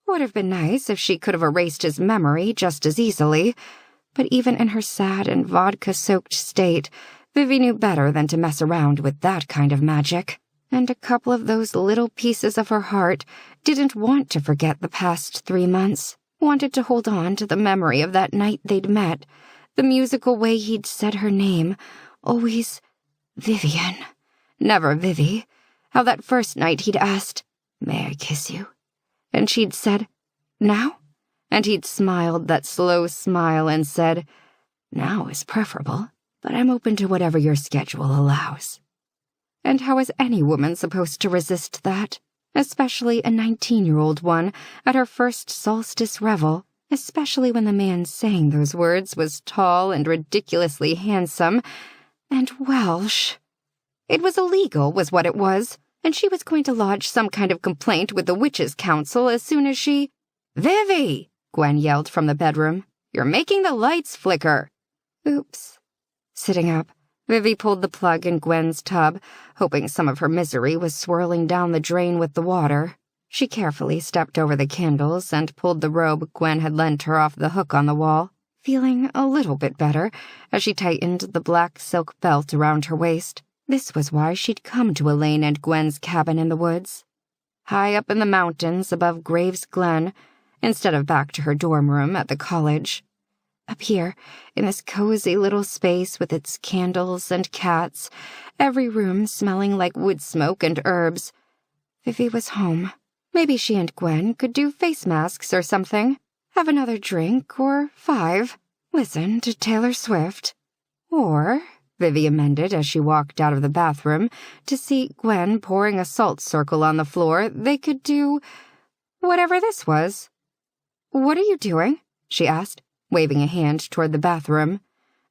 Would have been nice if she could have erased his memory just as easily, but even in her sad and vodka-soaked state, Vivi knew better than to mess around with that kind of magic. And a couple of those little pieces of her heart didn't want to forget the past 3 months, wanted to hold on to the memory of that night they'd met, the musical way he'd said her name, always Vivian, never Vivi. How that first night he'd asked, "May I kiss you?" And she'd said, "Now?" And he'd smiled that slow smile and said, "Now is preferable, but I'm open to whatever your schedule allows." And how is any woman supposed to resist that? Especially a 19-year-old one at her first solstice revel, especially when the man saying those words was tall and ridiculously handsome, and Welsh. It was illegal, was what it was, and she was going to lodge some kind of complaint with the Witches' Council as soon as she— "Vivi!" Gwen yelled from the bedroom. "You're making the lights flicker." Oops. Sitting up, Vivi pulled the plug in Gwen's tub, hoping some of her misery was swirling down the drain with the water. She carefully stepped over the candles and pulled the robe Gwen had lent her off the hook on the wall, feeling a little bit better as she tightened the black silk belt around her waist. This was why she'd come to Elaine and Gwen's cabin in the woods, high up in the mountains above Graves Glen, instead of back to her dorm room at the college. Up here, in this cozy little space with its candles and cats, every room smelling like wood smoke and herbs, Vivi was home. Maybe she and Gwen could do face masks or something, have another drink or 5, listen to Taylor Swift. Or, Vivi amended as she walked out of the bathroom to see Gwen pouring a salt circle on the floor, they could do whatever this was. "What are you doing?" she asked, waving a hand toward the bathroom.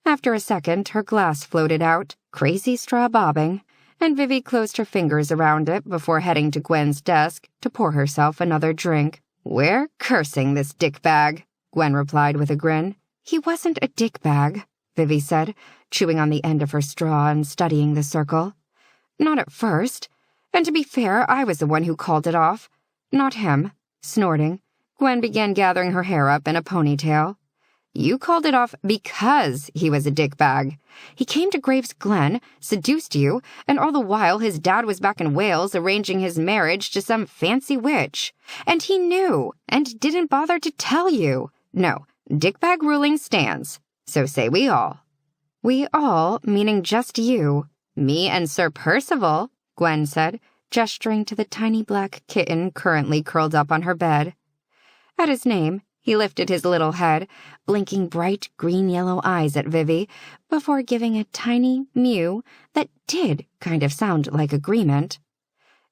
After a second, her glass floated out, crazy straw bobbing, and Vivi closed her fingers around it before heading to Gwen's desk to pour herself another drink. "We're cursing this dickbag," Gwen replied with a grin. "He wasn't a dickbag," Vivi said, chewing on the end of her straw and studying the circle. "Not at first. And to be fair, I was the one who called it off. Not him." Snorting, Gwen began gathering her hair up in a ponytail. "You called it off because he was a dickbag. He came to Graves Glen, seduced you, and all the while his dad was back in Wales arranging his marriage to some fancy witch. And he knew, and didn't bother to tell you. No, dickbag ruling stands. So say we all." "We all, meaning just you." "Me and Sir Percival," Gwen said, gesturing to the tiny black kitten currently curled up on her bed. At his name, he lifted his little head, blinking bright green-yellow eyes at Vivi, before giving a tiny mew that did kind of sound like agreement.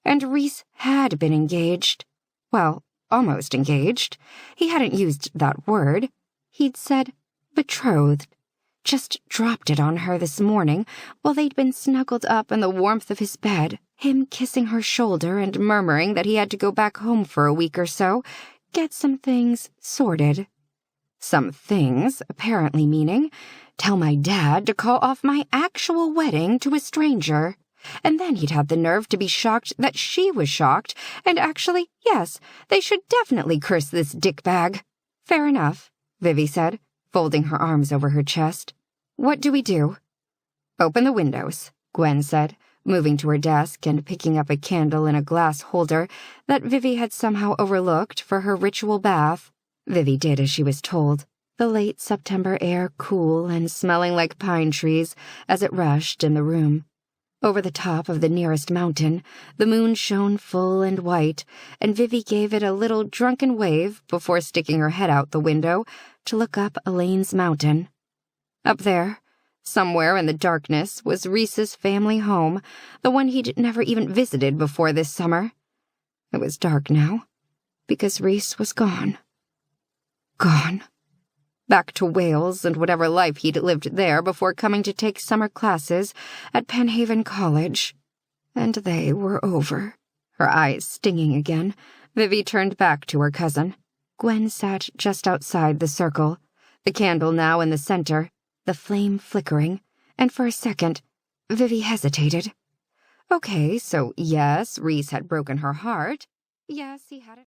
And Rhys had been engaged. Well, almost engaged. He hadn't used that word. He'd said betrothed. Just dropped it on her this morning while they'd been snuggled up in the warmth of his bed, him kissing her shoulder and murmuring that he had to go back home for a week or so, get some things sorted. Some things, apparently meaning, tell my dad to call off my actual wedding to a stranger. And then he'd have the nerve to be shocked that she was shocked, and actually, yes, they should definitely curse this dickbag. "Fair enough," Vivi said, folding her arms over her chest. "What do we do?" "Open the windows," Gwen said, moving to her desk and picking up a candle in a glass holder that Vivi had somehow overlooked for her ritual bath. Vivi did as she was told, the late September air cool and smelling like pine trees as it rushed in the room. Over the top of the nearest mountain, the moon shone full and white, and Vivi gave it a little drunken wave before sticking her head out the window to look up Elaine's mountain. Up there, somewhere in the darkness, was Rhys's family home, the one he'd never even visited before this summer. It was dark now, because Rhys was gone. Gone. Back to Wales and whatever life he'd lived there before coming to take summer classes at Penhaven College. And they were over. Her eyes stinging again, Vivi turned back to her cousin. Gwen sat just outside the circle, the candle now in the center, the flame flickering, and for a second, Vivi hesitated. Okay, so yes, Rhys had broken her heart. Yes, he had it.